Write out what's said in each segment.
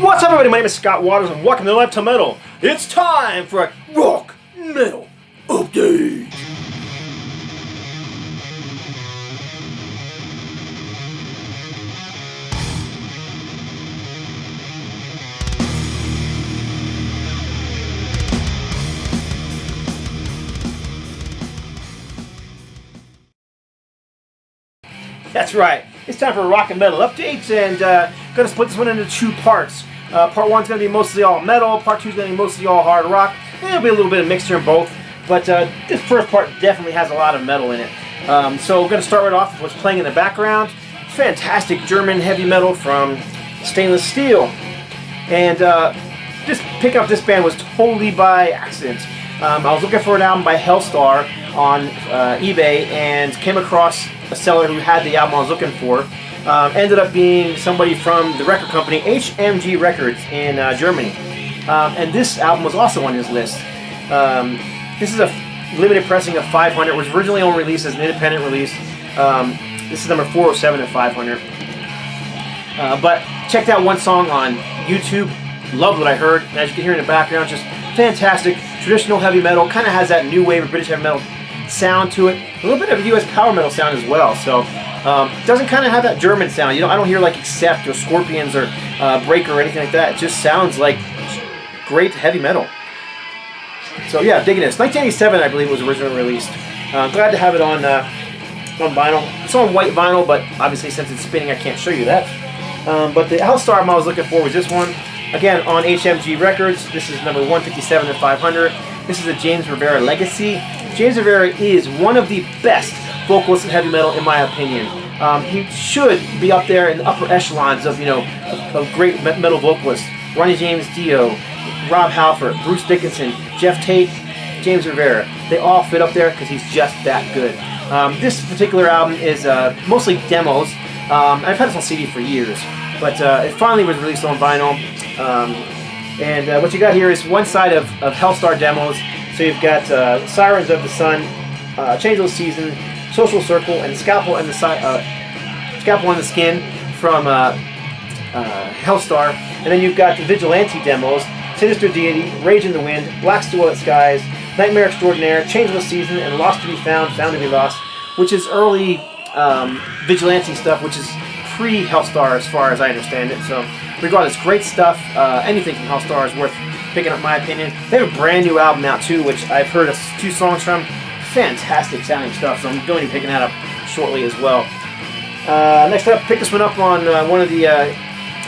What's up, everybody? My name is Scott Waters, and welcome to Life to Metal. It's time for a rock metal update. That's right. It's time for rock and metal updates, and going to split this one into two parts. Part 1's going to be mostly all metal, part 2's going to be mostly all hard rock. There'll be a little bit of mixture in both, but this first part definitely has a lot of metal in it. So we're going to start right off with what's playing in the background. Fantastic German heavy metal from Stainless Steel. And just picking up this band was totally by accident. I was looking for an album by Hellstar on eBay and came across a seller who had the album I was looking for. Ended up being somebody from the record company HMG Records in Germany. And this album was also on his list. This is a limited pressing of 500. It was originally only released as an independent release. This is number 407 of 500. But checked out one song on YouTube. Loved what I heard. And as you can hear in the background, just fantastic. Traditional heavy metal. Kind of has that new wave of British heavy metal sound to it. A little bit of US power metal sound as well. So doesn't kind of have that German sound. You know, I don't hear like Sept or Scorpions or Breaker or anything like that. It just sounds like great heavy metal. So yeah, digging this. 1987, I believe, was originally released. Glad to have it on vinyl. It's on white vinyl, but obviously since it's spinning, I can't show you that. But the Hellstar album I was looking for was this one. Again, on HMG Records. This is number 157 of 500. This is a James Rivera legacy. James Rivera is one of the best vocalists in heavy metal, in my opinion. He should be up there in the upper echelons of, you know, of great metal vocalists. Ronnie James Dio, Rob Halford, Bruce Dickinson, Jeff Tate, James Rivera. They all fit up there because he's just that good. This particular album is mostly demos. I've had this on CD for years, but it finally was released on vinyl. And what you got here is one side of Hellstar demos. So you've got Sirens of the Sun, Changeless Season, Social Circle, and Scalpel and the Scalpel on the Skin from Hellstar. And then you've got the Vigilante demos, Sinister Deity, Rage in the Wind, Black Scarlet Skies, Nightmare Extraordinaire, Changeless Season, and Lost to be Found, Found to be Lost, which is early Vigilante stuff, which is pre-Hellstar as far as I understand it. So regardless, great stuff. Anything from Hellstar is worth picking up, my opinion. They have a brand new album out too, which I've heard 2 songs from. Fantastic sounding stuff, so I'm going to be picking that up shortly as well. Next up, pick this one up on one of the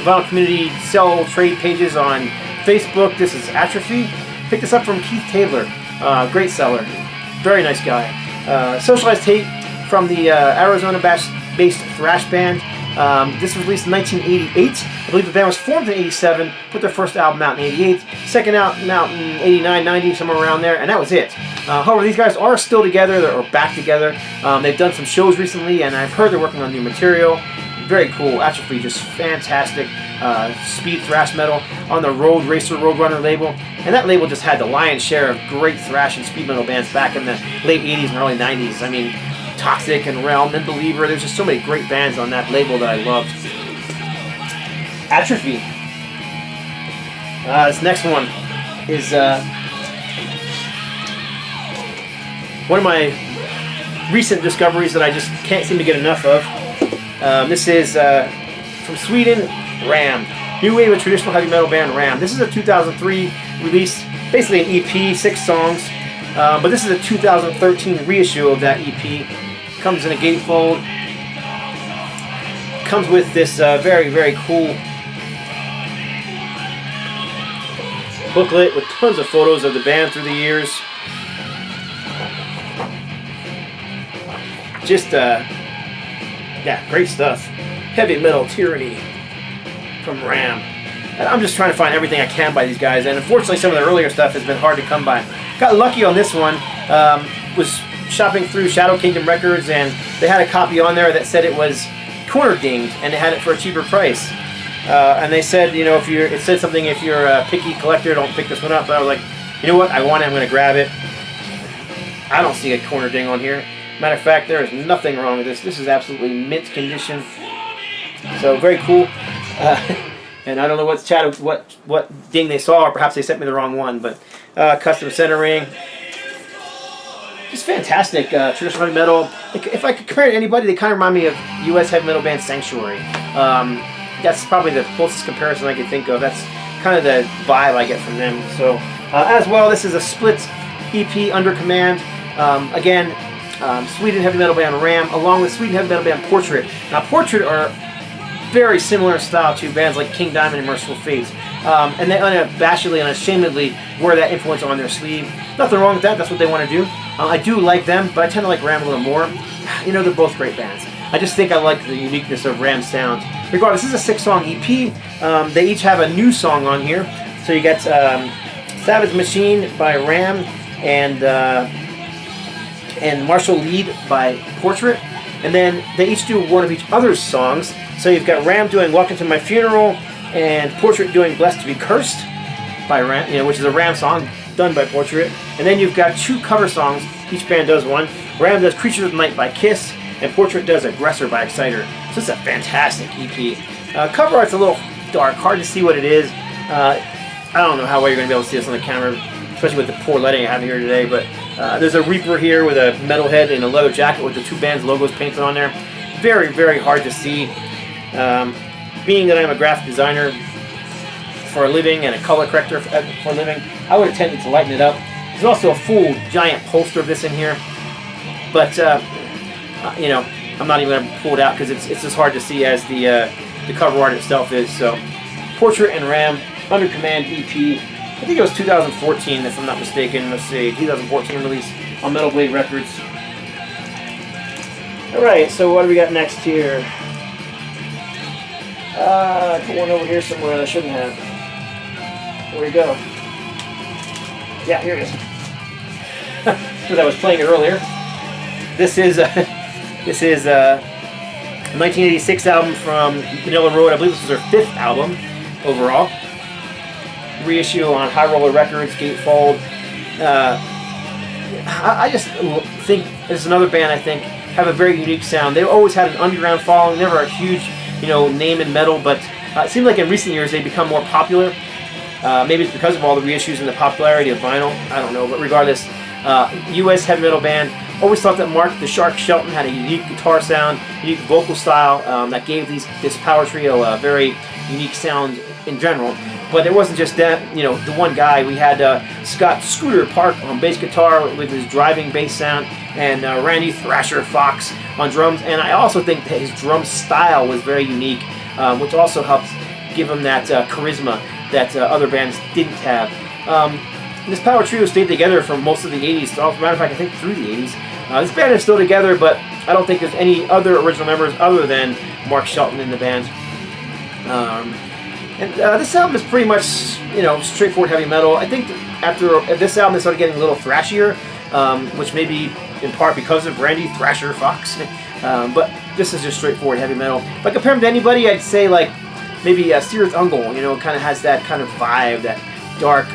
vinyl community sell trade pages on Facebook. This is Atrophy. Picked this up from Keith Taylor, great seller, very nice guy. Socialized Tape from the Arizona-based thrash band. This was released in 1988. I believe the band was formed in 87, put their first album out in 88, second album out in 89, 90, somewhere around there, and that was it. However, these guys are still together, or back together. They've done some shows recently, and I've heard they're working on new material. Very cool. Atrophy, just fantastic speed thrash metal on the Road Racer Roadrunner label. And that label just had the lion's share of great thrash and speed metal bands back in the late 80s and early 90s. I mean, Toxic and Realm and Believer. There's just so many great bands on that label that I loved. Atrophy. This next one is one of my recent discoveries that I just can't seem to get enough of. This is from Sweden, Ram. New wave of traditional heavy metal band Ram. This is a 2003 release, basically an EP, 6 songs. But this is a 2013 reissue of that EP. Comes in a gatefold. Comes with this very, very cool booklet with tons of photos of the band through the years. Just, yeah, great stuff. Heavy Metal Tyranny from Ram. And I'm just trying to find everything I can by these guys, and unfortunately some of the earlier stuff has been hard to come by. Got lucky on this one. Was shopping through Shadow Kingdom Records, and they had a copy on there that said it was corner dinged, and they had it for a cheaper price. And they said, you know, it said something, if you're a picky collector, don't pick this one up. But I was like, you know what, I want it, I'm going to grab it. I don't see a corner ding on here. Matter of fact, there is nothing wrong with this. This is absolutely mint condition. So very cool. And I don't know what ding they saw, or perhaps they sent me the wrong one, but custom centering. Just fantastic traditional heavy metal. If I could compare it to anybody, they kind of remind me of U.S. heavy metal band Sanctuary. That's probably the closest comparison I could think of. That's kind of the vibe I get from them. So as well, this is a split EP under command. Again, Sweden heavy metal band Ram, along with Sweden heavy metal band Portrait. Now, Portrait are very similar in style to bands like King Diamond and Merciful Fates. And they unabashedly and unashamedly wear that influence on their sleeve. Nothing wrong with that, that's what they want to do. I do like them, but I tend to like Ram a little more. You know, they're both great bands. I just think I like the uniqueness of Ram's sound. Regardless, this is a 6-song EP. They each have a new song on here. So you got Savage Machine by Ram and Martial Lead by Portrait. And then they each do one of each other's songs. So you've got Ram doing Welcome to My Funeral and Portrait doing Blessed to be Cursed by Ram, you know, which is a Ram song done by Portrait. And then you've got 2 cover songs. Each band does one. Ram does Creatures of the Night by Kiss, and Portrait does Aggressor by Exciter. So it's a fantastic EP. Cover art's a little dark, hard to see what it is. I don't know how well you're going to be able to see this on the camera, especially with the poor lighting I have here today, but there's a Reaper here with a metal head and a leather jacket with the 2 bands' logos painted on there. Very, very hard to see. Being that I'm a graphic designer for a living and a color corrector for a living, I would have tended to lighten it up. There's also a full giant poster of this in here, but you know, I'm not even going to pull it out because it's as hard to see as the cover art itself is. So, Portrait and Ram Under Command EP. I think it was 2014, if I'm not mistaken. Let's see, 2014 release on Metal Blade Records. All right, so what do we got next here? I put one over here somewhere that I shouldn't have. Where'd it go? Yeah, here it is. Because I was playing it earlier. This is a 1986 album from Manilla Road. I believe this was their 5th album overall. Reissue on High Roller Records, Gatefold. I just think this is another band I think have a very unique sound. They've always had an underground following, never a huge, you know, name in metal, but it seems like in recent years they've become more popular. Maybe it's because of all the reissues and the popularity of vinyl. I don't know, but regardless, U.S. heavy metal band. Always thought that Mark the Shark Shelton had a unique guitar sound, unique vocal style that gave this power trio a very unique sound in general. But it wasn't just that, you know, the one guy. We had Scott Scooter Park on bass guitar with his driving bass sound, and Randy Thrasher Fox on drums. And I also think that his drum style was very unique, which also helps give him that charisma that other bands didn't have. This power trio stayed together for most of the 80s. As a matter of fact, I think through the 80s. This band is still together, but I don't think there's any other original members other than Mark Shelton in the band. This album is pretty much, you know, straightforward heavy metal. I think after this album, they started getting a little thrashier, which may be in part because of Randy Thrasher Fox. But this is just straightforward heavy metal. If I compare them to anybody, I'd say like maybe Sirith Ungol. You know, kind of has that kind of vibe, that dark,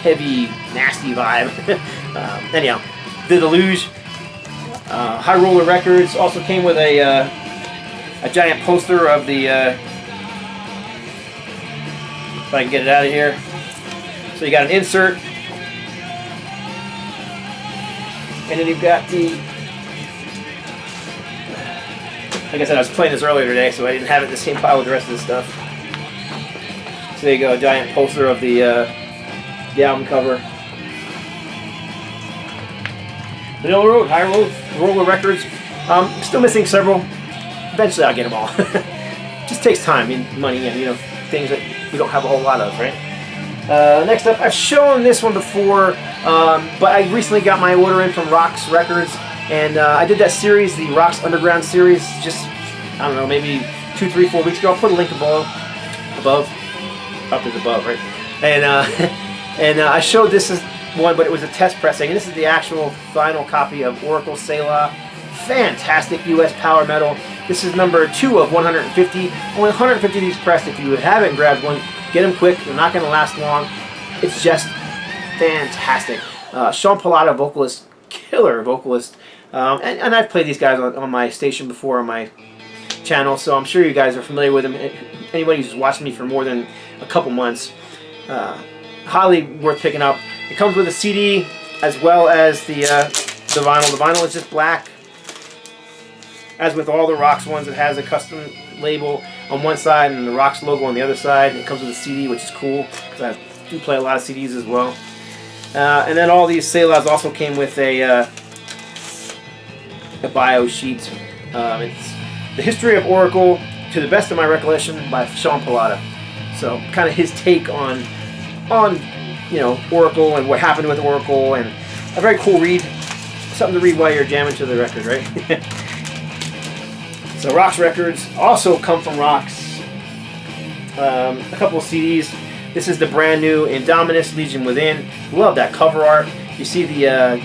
heavy, nasty vibe. Anyhow, The Deluge, High Roller Records also came with a giant poster of the. If I can get it out of here. So you got an insert, and then you've got the. Like I said, I was playing this earlier today, so I didn't have it in the same pile with the rest of the stuff. So there you go, a giant poster of the album cover. Manilla Road, High Roller Records. Still missing several. Eventually, I'll get them all. Just takes time, money, and things that we don't have a whole lot of, right? Next up, I've shown this one before, but I recently got my order in from Rocks Records, and I did that series, the Rocks Underground series, just, I don't know, maybe 2, 3, 4 weeks ago. I'll put a link above. Up is above, right? And I showed this as one, but it was a test pressing, and this is the actual final copy of Oracle Selah. Fantastic U.S. power metal. This is number 2 of 150. Only 150 of these pressed. If you haven't grabbed one, get them quick. They're not going to last long. It's just fantastic. Sean Pallotta, vocalist, killer vocalist. And I've played these guys on my station before on my channel, so I'm sure you guys are familiar with him. anybody who's watched me for more than a couple months, highly worth picking up. It comes with a CD as well as the vinyl. The vinyl is just black. As with all the Rocks ones, it has a custom label on one side and the Rocks logo on the other side. It comes with a CD, which is cool because I do play a lot of CDs as well. And then all these Selas also came with a bio sheet. It's The History of Oracle, to the best of my recollection, by Sean Pallotta. So kind of his take on Oracle and what happened with Oracle, and a very cool read. Something to read while you're jamming to the record, right? So Rocks records also come from Rocks. A couple of CDs. This is the brand new Indominus, Legion Within. Love that cover art. You see the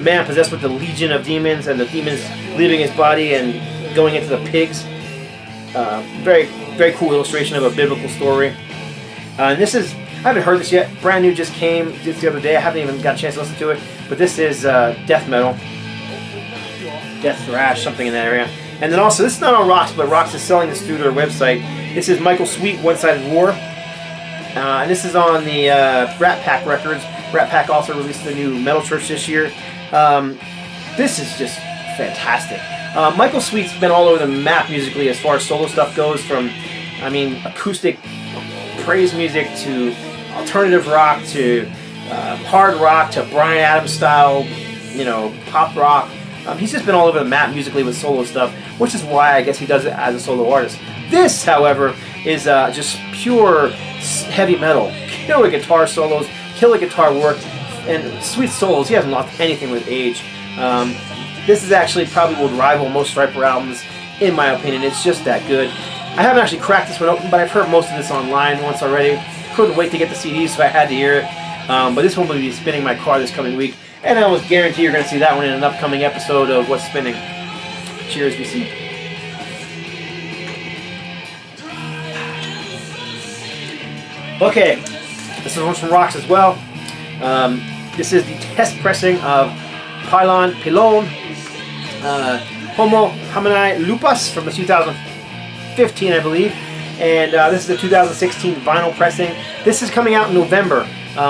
man possessed with the legion of demons, and the demons leaving his body and going into the pigs. Very, very cool illustration of a biblical story. And this is, I haven't heard this yet. Brand new, just came just the other day. I haven't even got a chance to listen to it. But this is death metal, death thrash, something in that area. And then also, this is not on Rocks, but Rocks is selling this through their website. This is Michael Sweet, One-Sided War. And this is on the Rat Pack Records. Rat Pack also released the new Metal Church this year. This is just fantastic. Michael Sweet's been all over the map musically as far as solo stuff goes, from, I mean, acoustic praise music to alternative rock to hard rock to Bryan Adams style, pop rock. He's just been all over the map musically with solo stuff, which is why I guess he does it as a solo artist. This, however, is just pure heavy metal. Killer guitar solos, killer guitar work, and sweet solos. He hasn't lost anything with age. This is actually probably would rival most Striper albums, in my opinion. It's just that good. I haven't actually cracked this one open, but I've heard most of this online once already. Couldn't wait to get the CD, so I had to hear it. But this one will be spinning my car this coming week, and I almost guarantee you're going to see that one in an upcoming episode of What's Spinning. Cheers, VC. Okay, this is one from Rocks as well. This is the test pressing of Pylon, Homo Homini Lupus from the 2015, I believe. And this is the 2016 vinyl pressing. This is coming out in November.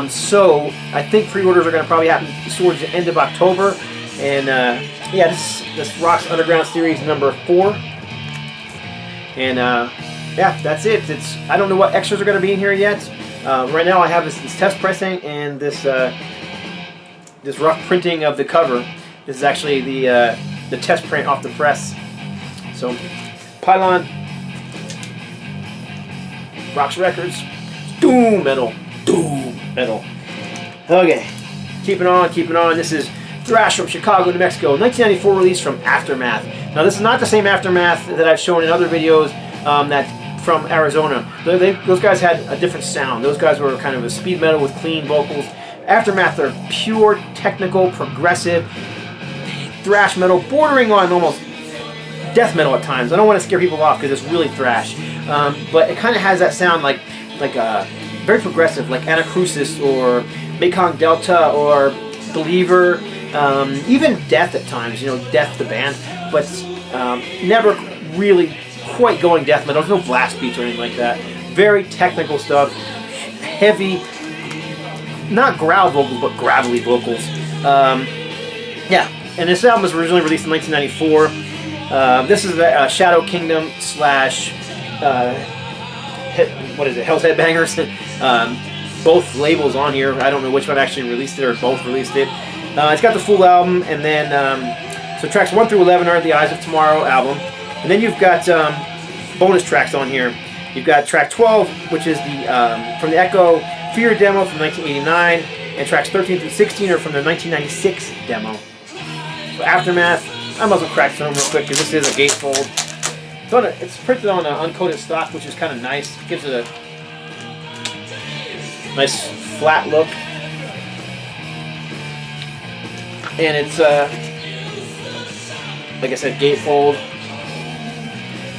So I think pre-orders are going to probably happen towards the end of October. And yeah, this Rocks Underground Series number 4. And yeah, that's it. I don't know what extras are going to be in here yet. Right now I have this test pressing and this rough printing of the cover. This is actually the test print off the press. So, Pylon, Rocks Records, doom metal. Okay, keeping on. This is Thrash from Chicago, New Mexico, 1994 release from Aftermath. Now, this is not the same Aftermath that I've shown in other videos that from Arizona. Those guys had a different sound. Those guys were kind of a speed metal with clean vocals. Aftermath are pure, technical, progressive thrash metal, bordering on almost death metal at times. I don't want to scare people off because it's really thrash, but it kind of has that sound like very progressive, like Anacrusis or Mekong Delta or Believer, even Death at times. Death the band, but never really quite going death metal. There's no blast beats or anything like that. Very technical stuff, heavy. Not growl vocals, but gravelly vocals. Yeah, and this album was originally released in 1994. This is a Shadow Kingdom / what is it? Hell's Headbangers. Both labels on here. I don't know which one actually released it or both released it. It's got the full album, and then so tracks 1 through 11 are the Eyes of Tomorrow album, and then you've got bonus tracks on here. You've got track 12, which is the from the Echo Fear demo from 1989, and tracks 13 through 16 are from the 1996 demo. So Aftermath, I might as well crack some real quick because this is a gatefold. It's printed on an uncoated stock, which is kind of nice. It gives it a nice flat look, and it's like I said, gatefold.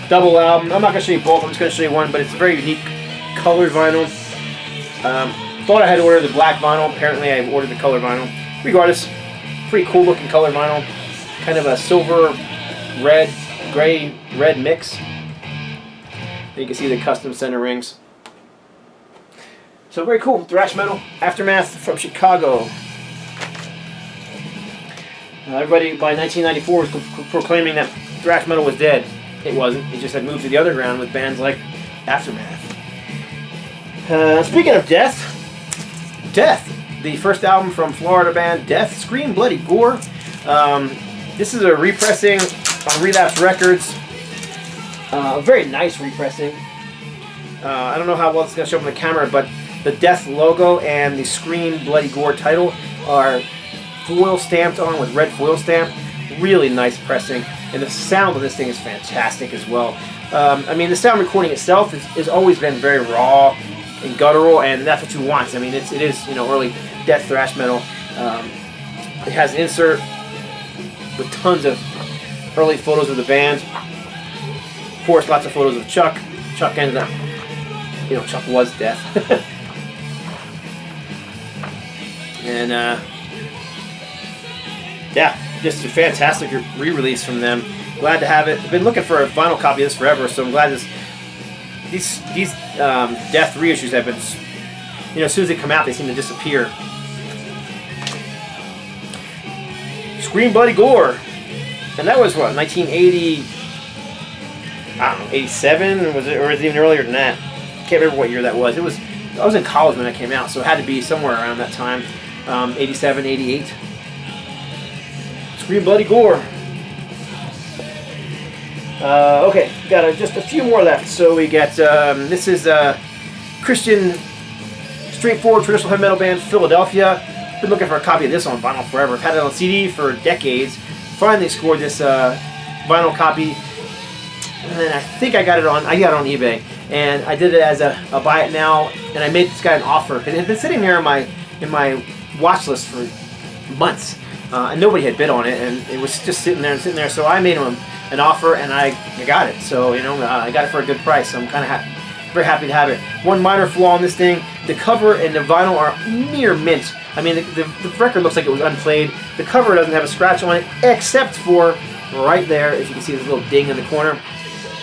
Double album. I'm not going to show you both, I'm just going to show you one, but it's a very unique colored vinyl. Thought I had to order the black vinyl. Apparently I ordered the color vinyl. Regardless, pretty cool looking color vinyl. Kind of a silver, red, gray, red mix. And you can see the custom center rings. So very cool. Thrash metal, Aftermath from Chicago. Everybody by 1994 was proclaiming that thrash metal was dead. It wasn't. It just had moved to the underground with bands like Aftermath. Speaking of Death, the first album from Florida band Death, Scream, Bloody Gore. This is a repressing on Relapse Records. A very nice repressing. I don't know how well it's going to show up on the camera, but the Death logo and the Scream, Bloody Gore title are foil stamped on with red foil stamp. Really nice pressing, and the sound of this thing is fantastic as well. I mean, the sound recording itself has always been very raw and guttural, and that's what you want. I mean, it is, you know, early death thrash metal. It has an insert with tons of early photos of the band. Of course, lots of photos of Chuck. Chuck ended up, you know, Chuck was Death. And yeah, just a fantastic re-release from them. Glad to have it. I've been looking for a vinyl copy of this forever, so I'm glad these Death reissues have been, you know, as soon as they come out, they seem to disappear. Scream, Bloody Gore, and that was what, 1980? I don't know, 87 was it, or was it even earlier than that? Can't remember what year that was. I was in college when that came out, so it had to be somewhere around that time, 87, 88. Scream, Bloody Gore. Okay, got just a few more left. So we got, this is Christian, straightforward traditional heavy metal band, Philadelphia. Been looking for a copy of this on vinyl forever. I've had it on CD for decades. Finally scored this vinyl copy, and I think I got it on eBay. And I did it as a buy it now, and I made this guy an offer. It had been sitting there in my watch list for months. And nobody had bid on it, and it was just sitting there. So I made him an offer, and I got it. So, you know, I got it for a good price. So I'm kind of very happy to have it. One minor flaw on this thing: the cover and the vinyl are near mint. I mean, the record looks like it was unplayed. The cover doesn't have a scratch on it, except for right there. If you can see this little ding in the corner,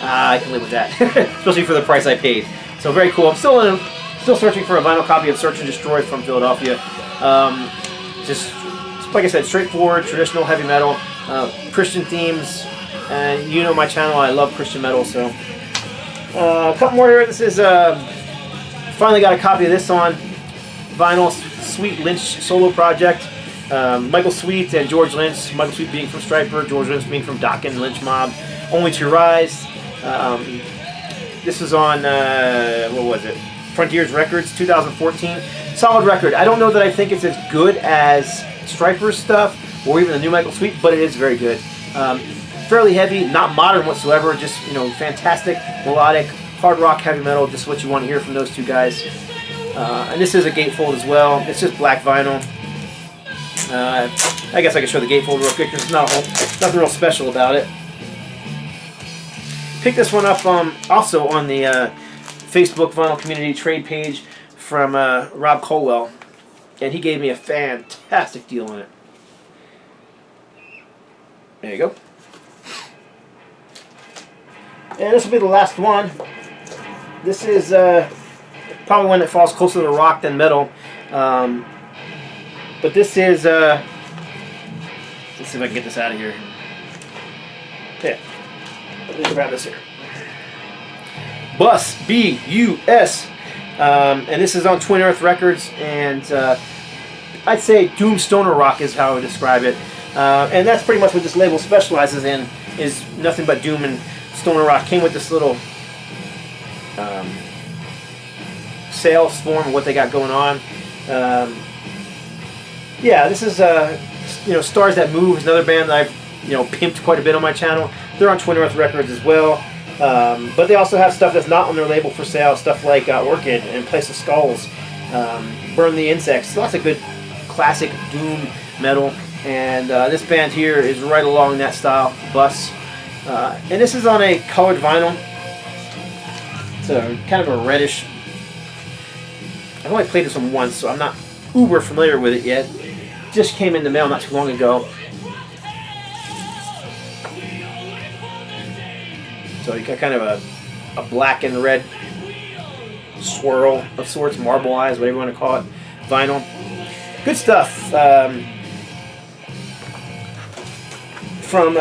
I can live with that, especially for the price I paid. So very cool. I'm still searching for a vinyl copy of Search and Destroy from Philadelphia. Just like I said, straightforward, traditional heavy metal, Christian themes, and you know my channel, I love Christian metal, so. A couple more here. This is, finally got a copy of this on vinyl, Sweet Lynch solo project. Michael Sweet and George Lynch, Michael Sweet being from Stryper, George Lynch being from Dokken, Lynch Mob, Only to Rise. This is on, what was it? Frontiers Records, 2014. Solid record. I don't know that I think it's as good as Stryper's stuff, or even the new Michael Sweet, but it is very good. Fairly heavy, not modern whatsoever, just, you know, fantastic, melodic, hard rock, heavy metal, just what you want to hear from those two guys. And this is a gatefold as well. It's just black vinyl. I guess I can show the gatefold real quick, because there's nothing real special about it. Picked this one up also on the Facebook Vinyl Community trade page from Rob Colwell, and he gave me a fantastic deal on it. There you go. And this will be the last one. This is probably one that falls closer to rock than metal. But this is, let's see if I can get this out of here. Yeah, let me grab this here. Bus, B-U-S. And this is on Twin Earth Records, and I'd say doom stoner rock is how I would describe it. And that's pretty much what this label specializes in, is nothing but doom and stoner rock. Came with this little sales form of what they got going on. Yeah, this is you know, Stars That Move is another band that I've, you know, pimped quite a bit on my channel. They're on Twin Earth Records as well. But they also have stuff that's not on their label for sale, stuff like Orchid and Place of Skulls, Burn the Insects, lots of good classic doom metal, and this band here is right along that style, Bus. And this is on a colored vinyl. It's a kind of a reddish. I've only played this one once, so I'm not uber familiar with it yet. Just came in the mail not too long ago. So you got kind of a a black and red swirl of sorts, marble eyes, whatever you want to call it, vinyl. Good stuff. From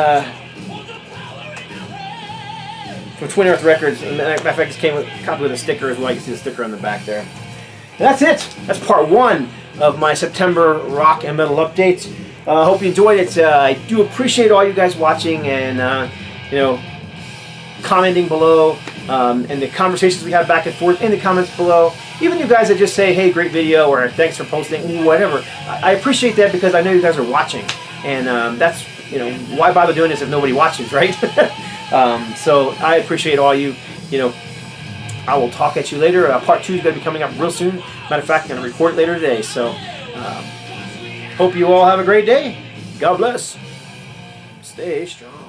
Twin Earth Records. Matter of fact, this came with a copy with a sticker as well. You can see the sticker on the back there. And that's it. That's part 1 of my September rock and metal updates. Hope you enjoyed it. I do appreciate all you guys watching and you know, commenting below, and the conversations we have back and forth in the comments below. Even you guys that just say, hey, great video, or thanks for posting, whatever. I appreciate that because I know you guys are watching, and that's, you know, why bother doing this if nobody watches, right? So I appreciate all you. You know, I will talk at you later. Part 2 is going to be coming up real soon. Matter of fact, I'm going to record it later today. So hope you all have a great day. God bless. Stay strong.